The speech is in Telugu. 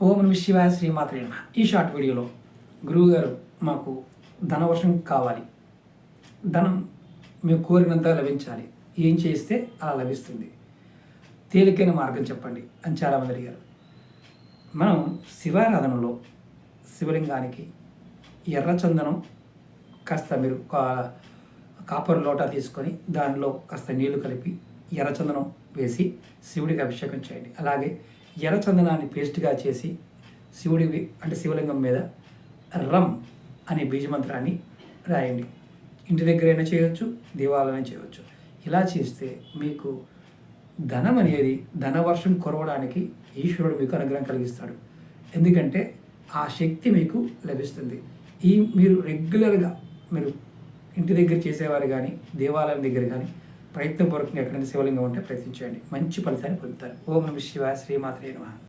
ఓం నమః శివాయ శ్రీమాత్రే నమః. ఈ షార్ట్ వీడియోలో గురువుగారు మాకు ధనవర్షం కావాలి, ధనం మేము కోరినంత లభించాలి, ఏం చేస్తే అలా లభిస్తుంది, తేలికైన మార్గం చెప్పండి అని చాలామంది అడిగారు. మనం శివారాధనలో శివలింగానికి ఎర్రచందనం కాస్త మీరు కాపర్ లోటా తీసుకొని దానిలో కాస్త నీళ్లు కలిపి ఎర్రచందనం వేసి శివుడికి అభిషేకం చేయండి. అలాగే ఎర్రచందనాన్ని పేస్ట్గా చేసి శివుడివి అంటే శివలింగం మీద రమ్ అనే బీజమంత్రాన్ని రాయండి. ఇంటి దగ్గరైనా చేయవచ్చు, దేవాలయం చేయవచ్చు. ఇలా చేస్తే మీకు ధనం అనేది ధనవర్షం కురవడానికి ఈశ్వరుడు మీకు అనుగ్రహం కలిగిస్తాడు. ఎందుకంటే ఆ శక్తి మీకు లభిస్తుంది. మీరు రెగ్యులర్గా మీరు ఇంటి దగ్గర చేసేవారు కానీ దేవాలయం దగ్గర కానీ ప్రయత్నపూర్వకంగా ఎక్కడైనా శివలింగం ఉంటే ప్రయత్నించండి, మంచి ఫలితాన్ని పొందుతారు. ఓం నమః శివాయ శ్రీమాత్రే నమః.